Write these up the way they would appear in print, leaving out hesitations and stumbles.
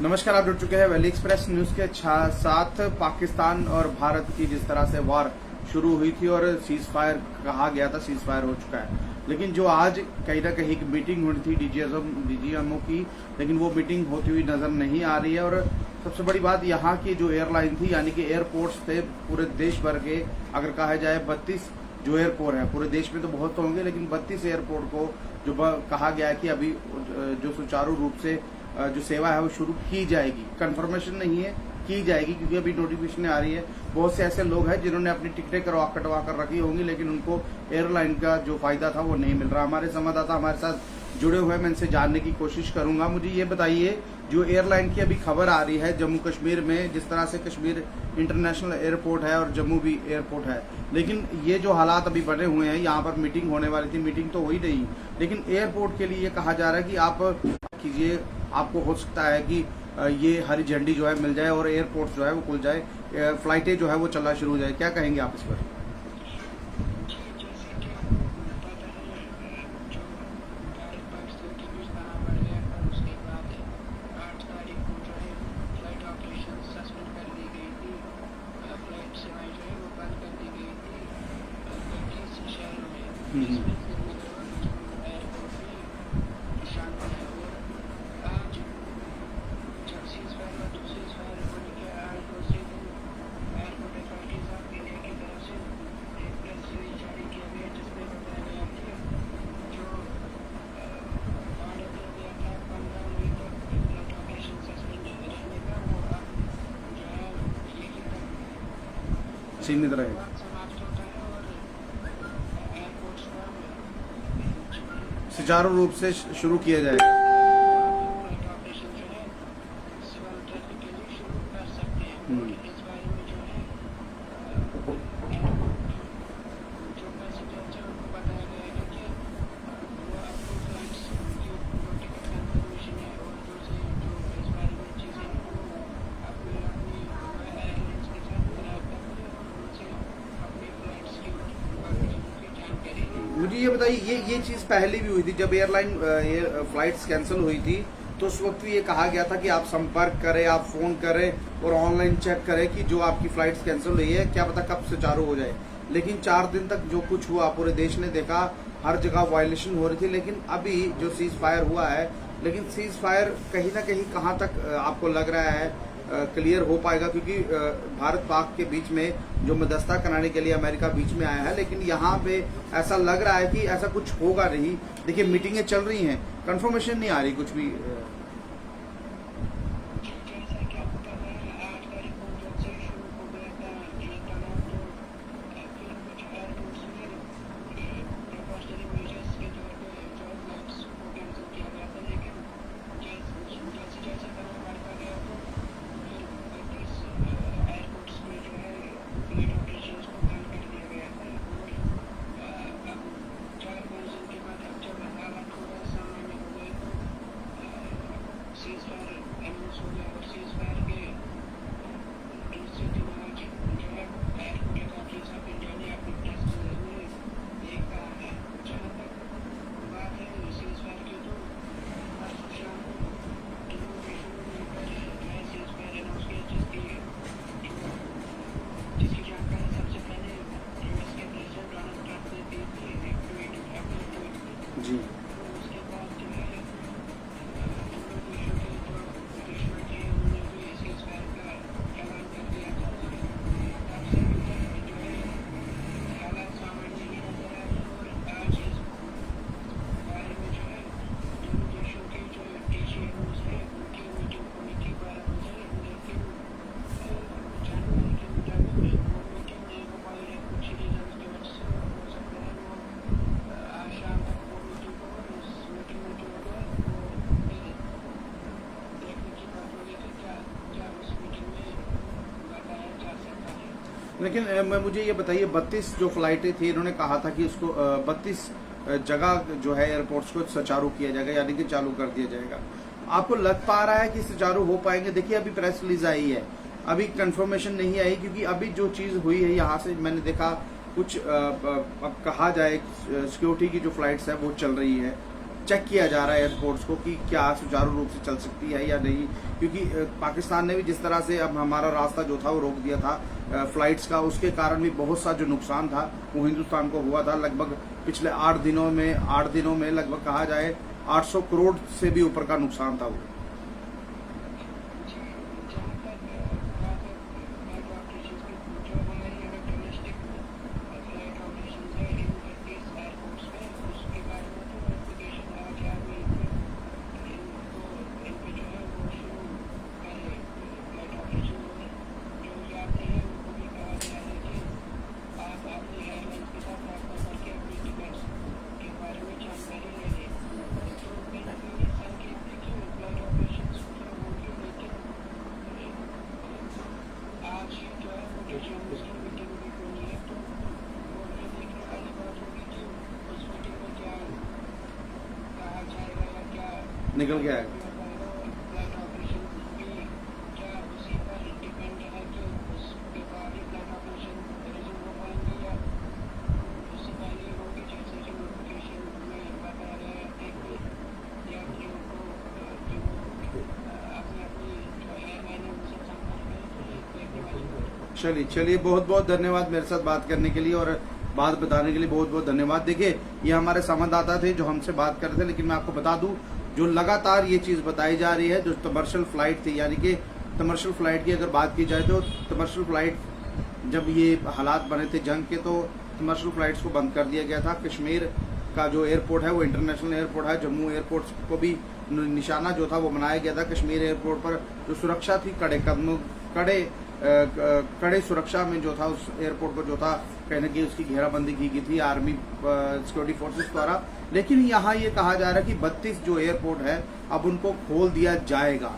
नमस्कार, आप जुड़ चुके हैं वैली एक्सप्रेस न्यूज के साथ। पाकिस्तान और भारत की जिस तरह से वार शुरू हुई थी और सीज फायर कहा गया था, सीज फायर हो चुका है। लेकिन जो आज कहीं ना कहीं एक मीटिंग हुई थी डीजीएमओ की, लेकिन वो मीटिंग होती हुई नजर नहीं आ रही है। और सबसे बड़ी बात, यहाँ की जो एयरलाइन थी, यानी कि एयरपोर्ट्स थे पूरे देश भर के, अगर कहा जाए 32 जो एयरपोर्ट है पूरे देश में तो बहुत तो होंगे, लेकिन 32 एयरपोर्ट को जो कहा गया है कि अभी जो सुचारू रूप से जो सेवा है वो शुरू की जाएगी। कंफर्मेशन नहीं है, की जाएगी, क्योंकि अभी नोटिफिकेशन आ रही है। बहुत से ऐसे लोग हैं जिन्होंने अपनी टिकटें कटवा कर रखी होंगी, लेकिन उनको एयरलाइन का जो फायदा था वो नहीं मिल रहा। हमारे संवाददाता हमारे साथ जुड़े हुए हैं, मैं इनसे जानने की कोशिश करूंगा। मुझे ये बताइए, जो एयरलाइन की अभी खबर आ रही है जम्मू कश्मीर में, जिस तरह से कश्मीर इंटरनेशनल एयरपोर्ट है और जम्मू भी एयरपोर्ट है, लेकिन ये जो हालात अभी बने हुए हैं, यहाँ पर मीटिंग होने वाली थी, मीटिंग तो हुई नहीं, लेकिन एयरपोर्ट के लिए ये कहा जा रहा है कि आप कीजिए, आपको हो सकता है कि ये हरी झंडी जो है मिल जाए और एयरपोर्ट जो है वो खुल जाए, फ्लाइटें जो है वो चलना शुरू हो जाए। क्या कहेंगे आप इस पर? सीमित रहेगा। सुचारू रूप से शुरू किया जाएगा। मुझे ये बताइए, ये चीज पहले भी हुई थी जब एयरलाइन फ्लाइट्स कैंसिल हुई थी, तो उस वक्त भी ये कहा गया था कि आप संपर्क करें, आप फोन करें और ऑनलाइन चेक करें कि जो आपकी फ्लाइट्स कैंसिल हुई है, क्या पता कब सुचारू हो जाए। लेकिन 4 दिन तक जो कुछ हुआ पूरे देश ने देखा, हर जगह वायलेशन हो रही थी। लेकिन अभी जो सीज फायर हुआ है, लेकिन सीज फायर कहीं ना कहीं कहाँ तक आपको लग रहा है क्लियर हो पाएगा? क्योंकि भारत पाक के बीच में जो मध्यस्थता कराने के लिए अमेरिका बीच में आया है, लेकिन यहाँ पे ऐसा लग रहा है कि ऐसा कुछ होगा नहीं। देखिए, मीटिंगें चल रही हैं, कंफर्मेशन नहीं आ रही कुछ भी। जी। लेकिन मुझे ये बताइए, 32 जो फ्लाइटें थी, इन्होंने कहा था कि उसको 32 जगह जो है एयरपोर्ट्स को सुचारू किया जाएगा, यानी कि चालू कर दिया जाएगा। आपको लग पा रहा है कि सुचारू हो पाएंगे? देखिए, अभी प्रेस रिलीज आई है, अभी कंफर्मेशन नहीं आई, क्योंकि अभी जो चीज हुई है, यहाँ से मैंने देखा कुछ अब कहा जाए सिक्योरिटी की जो फ्लाइट्स है वो चल रही है, चेक किया जा रहा है एयरपोर्ट्स को कि क्या सुचारू रूप से चल सकती है या नहीं, क्योंकि पाकिस्तान ने भी जिस तरह से अब हमारा रास्ता जो था वो रोक दिया था फ्लाइट्स का, उसके कारण भी बहुत सा जो नुकसान था वो हिंदुस्तान को हुआ था। लगभग पिछले 8 दिनों में लगभग कहा जाए 800 करोड़ से भी ऊपर का नुकसान था वो। निकल गया है। चलिए बहुत बहुत धन्यवाद मेरे साथ बात करने के लिए और बात बताने के लिए बहुत बहुत धन्यवाद। देखिए ये हमारे संवाददाता थे जो हमसे बात कर रहे थे, लेकिन मैं आपको बता दूं जो लगातार ये चीज बताई जा रही है जो कमर्शियल फ्लाइट थी, यानी कि कमर्शियल फ्लाइट की अगर बात की जाए तो कमर्शियल फ्लाइट जब ये हालात बने थे जंग के तो कमर्शियल फ्लाइट्स को बंद कर दिया गया था। कश्मीर का जो एयरपोर्ट है वो इंटरनेशनल एयरपोर्ट है, जम्मू एयरपोर्ट को भी निशाना जो था वो बनाया गया था। कश्मीर एयरपोर्ट पर जो सुरक्षा थी कड़े सुरक्षा में जो था उस एयरपोर्ट को जो था कहने की उसकी घेराबंदी की गई थी आर्मी सिक्योरिटी फोर्सेस द्वारा। लेकिन यहाँ ये कहा जा रहा है कि 32 जो एयरपोर्ट है अब उनको खोल दिया जाएगा।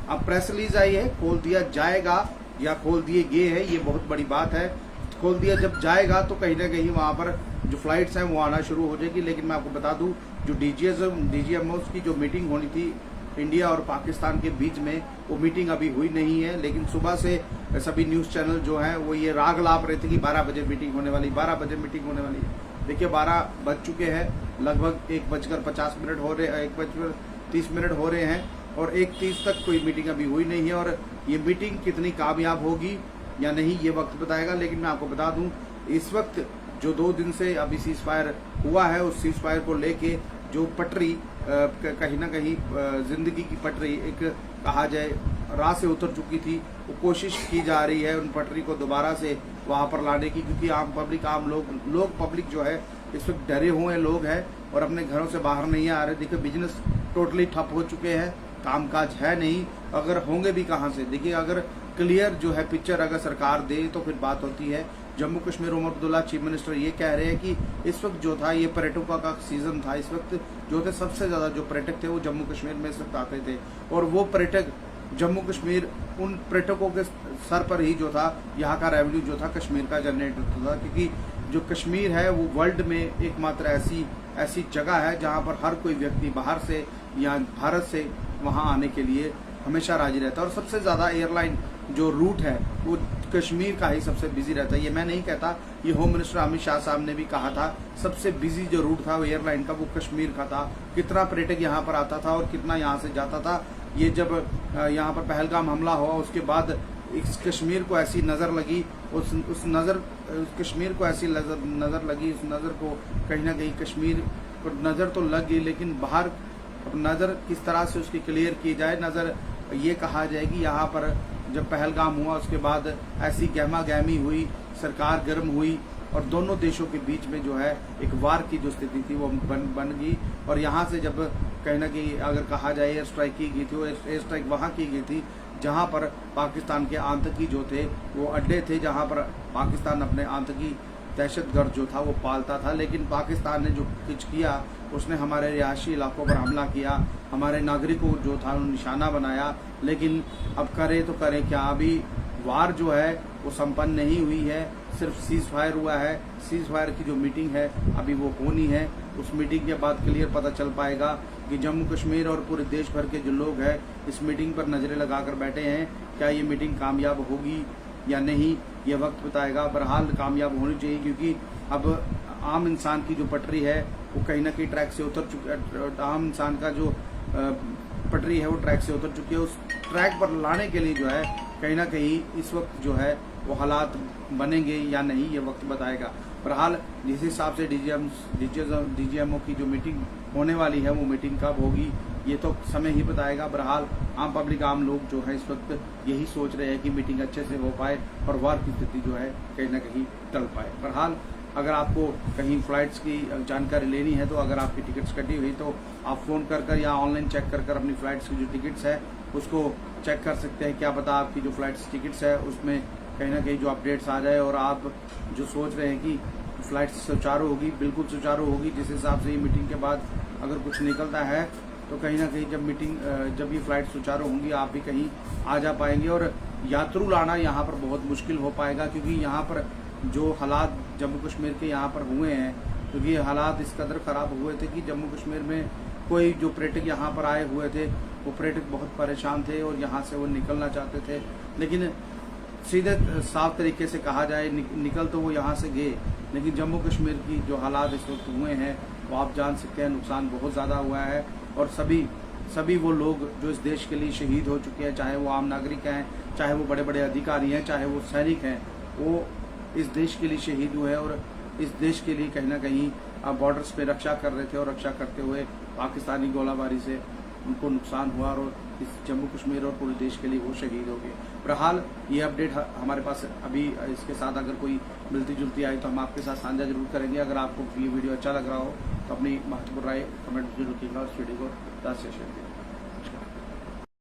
अब प्रेस रिलीज आई है, खोल दिया जाएगा या खोल दिए गए हैं, ये बहुत बड़ी बात है। खोल दिया जब जाएगा तो कहीं ना कहीं वहां पर जो फ्लाइट्स हैं वो आना शुरू हो जाएगी। लेकिन मैं आपको बता दूं जो डीजीएमओस की जो मीटिंग होनी थी इंडिया और पाकिस्तान के बीच में वो मीटिंग अभी हुई नहीं है। लेकिन सुबह से सभी न्यूज चैनल जो हैं वो ये राग लाप रहे थे कि 12 बजे मीटिंग होने वाली, 12 बजे मीटिंग होने वाली है। देखिए 12 बज चुके हैं, लगभग 1:50 हो रहे 1:30 हो रहे हैं और 1:30 तक कोई मीटिंग अभी हुई नहीं है। और ये मीटिंग कितनी कामयाब होगी या नहीं ये वक्त बताएगा। लेकिन मैं आपको बता दूं इस वक्त जो 2 दिन से अभी सीज फायर हुआ है उस सीज फायर को लेके जो पटरी कहीं ना कहीं जिंदगी की पटरी एक कहा जाए राह से उतर चुकी थी, वो कोशिश की जा रही है उन पटरी को दोबारा से वहां पर लाने की, क्योंकि आम लोग पब्लिक जो है इस वक्त डरे हुए लोग हैं और अपने घरों से बाहर नहीं आ रहे। देखिए बिजनेस टोटली ठप हो चुके हैं, कामकाज है नहीं, अगर होंगे भी कहाँ से। देखिए अगर क्लियर जो है पिक्चर अगर सरकार दे तो फिर बात होती है। जम्मू कश्मीर उमर अब्दुल्ला चीफ मिनिस्टर ये कह रहे हैं कि इस वक्त जो था ये पर्यटकों का सीजन था, इस वक्त जो थे सबसे ज्यादा जो पर्यटक थे वो जम्मू कश्मीर में इस वक्त आते थे और वो पर्यटक जम्मू कश्मीर उन पर्यटकों के सर पर ही जो था यहाँ का रेवेन्यू जो था कश्मीर का जनरेट होता था, क्योंकि जो कश्मीर है वो वर्ल्ड में एकमात्र ऐसी जगह है जहाँ पर हर कोई व्यक्ति बाहर से या भारत से वहाँ आने के लिए हमेशा राजी रहता है। और सबसे ज्यादा एयरलाइन जो रूट है वो कश्मीर का ही सबसे बिजी रहता है। ये मैं नहीं कहता, ये होम मिनिस्टर अमित शाह साहब ने भी कहा था सबसे बिजी जो रूट था वो एयरलाइन का वो कश्मीर का था। कितना पर्यटक यहाँ पर आता था और कितना यहाँ से जाता था। ये जब यहाँ पर पहलगाम हमला हुआ उसके बाद इस कश्मीर को ऐसी नजर लगी, उस कश्मीर को ऐसी नजर लगी, उस नजर को कहीं ना कहीं कश्मीर पर नजर तो लग गई, लेकिन बाहर नजर किस तरह से उसकी क्लियर की जाए। नजर ये कहा जाएगी यहाँ पर जब पहलगाम हुआ उसके बाद ऐसी गहमा गहमी हुई, सरकार गर्म हुई और दोनों देशों के बीच में जो है एक वार की जो स्थिति थी वो बन गई। और यहाँ से जब कहीं ना कहीं अगर कहा जाए एयर स्ट्राइक की गई थी, वो एयर स्ट्राइक वहाँ की गई थी जहाँ पर पाकिस्तान के आतंकी जो थे वो अड्डे थे, जहाँ पर पाकिस्तान अपने आतंकी दहशतगर्द जो था वो पालता था। लेकिन पाकिस्तान ने जो कुछ किया उसने हमारे रिहायशी इलाकों पर हमला किया, हमारे नागरिकों जो था निशाना बनाया। लेकिन अब करे तो करे क्या, अभी वार जो है वो संपन्न नहीं हुई है, सिर्फ सीज फायर हुआ है। सीज फायर की जो मीटिंग है अभी वो होनी है, उस मीटिंग के बाद क्लियर पता चल पाएगा कि जम्मू कश्मीर और पूरे देश भर के जो लोग हैं इस मीटिंग पर नजरें लगाकर बैठे हैं, क्या ये मीटिंग कामयाब होगी या नहीं ये वक्त बताएगा। बहरहाल कामयाब होनी चाहिए, क्योंकि अब आम इंसान की जो पटरी है वो कहीं ना कहीं ट्रैक से उतर चुका, आम इंसान का जो पटरी है वो ट्रैक से उतर चुकी है। उस ट्रैक पर लाने के लिए जो है कहीं ना कहीं इस वक्त जो है वो हालात बनेंगे या नहीं, ये वक्त बताएगा। बहरहाल जिस हिसाब से डीजीएमओ की जो मीटिंग होने वाली है वो मीटिंग कब होगी ये तो समय ही बताएगा। बहरहाल आम पब्लिक, आम लोग जो है इस वक्त यही सोच रहे हैं कि मीटिंग अच्छे से हो पाए और वार की स्थिति जो है कहीं ना कहीं टल पाए। बहरहाल अगर आपको कहीं फ्लाइट्स की जानकारी लेनी है तो अगर आपकी टिकट्स कटी हुई तो आप फ़ोन कर या ऑनलाइन चेक कर अपनी फ़्लाइट्स की जो टिकट्स है उसको चेक कर सकते हैं। क्या पता आपकी जो फ्लाइट्स टिकट्स है उसमें कहीं ना कहीं जो अपडेट्स आ जाए और आप जो सोच रहे हैं कि फ्लाइट्स सुचारू होगी, बिल्कुल सुचारू होगी। जिस हिसाब से ये मीटिंग के बाद अगर कुछ निकलता है तो कहीं ना कहीं जब ये फ्लाइट सुचारू होंगी आप भी कहीं आ जा पाएंगे और यात्रु लाना यहाँ पर बहुत मुश्किल हो पाएगा, क्योंकि यहाँ पर जो हालात जम्मू कश्मीर के यहाँ पर हुए हैं, क्योंकि ये हालात इस कदर ख़राब हुए थे कि जम्मू कश्मीर में कोई जो पर्यटक यहाँ पर आए हुए थे वो पर्यटक बहुत परेशान थे और यहाँ से वो निकलना चाहते थे, लेकिन सीधे साफ तरीके से कहा जाए निकल तो वो यहाँ से गए, लेकिन जम्मू कश्मीर की जो हालात इस वक्त हुए हैं वो आप जान सकते हैं, नुकसान बहुत ज़्यादा हुआ है। और सभी वो लोग जो इस देश के लिए शहीद हो चुके हैं, चाहे वो आम नागरिक हैं, चाहे वो बड़े बड़े अधिकारी हैं, चाहे वो सैनिक हैं, वो इस देश के लिए शहीद हुए हैं और इस देश के लिए कहीं ना कहीं बॉर्डर्स पे रक्षा कर रहे थे और रक्षा करते हुए पाकिस्तानी गोलाबारी से उनको नुकसान हुआ और इस जम्मू कश्मीर और पूरे देश के लिए वो शहीद हो गए। बहरहाल ये अपडेट हमारे पास अभी इसके साथ अगर कोई मिलती जुलती आई तो हम आपके साथ साझा जरूर करेंगे। अगर आपको ये वीडियो अच्छा लग रहा हो तो अपनी महत्वपूर्ण राय कमेंट जरूर कीजिएगा, उस वीडियो को ज़्यादा से शेयर कीजिएगा।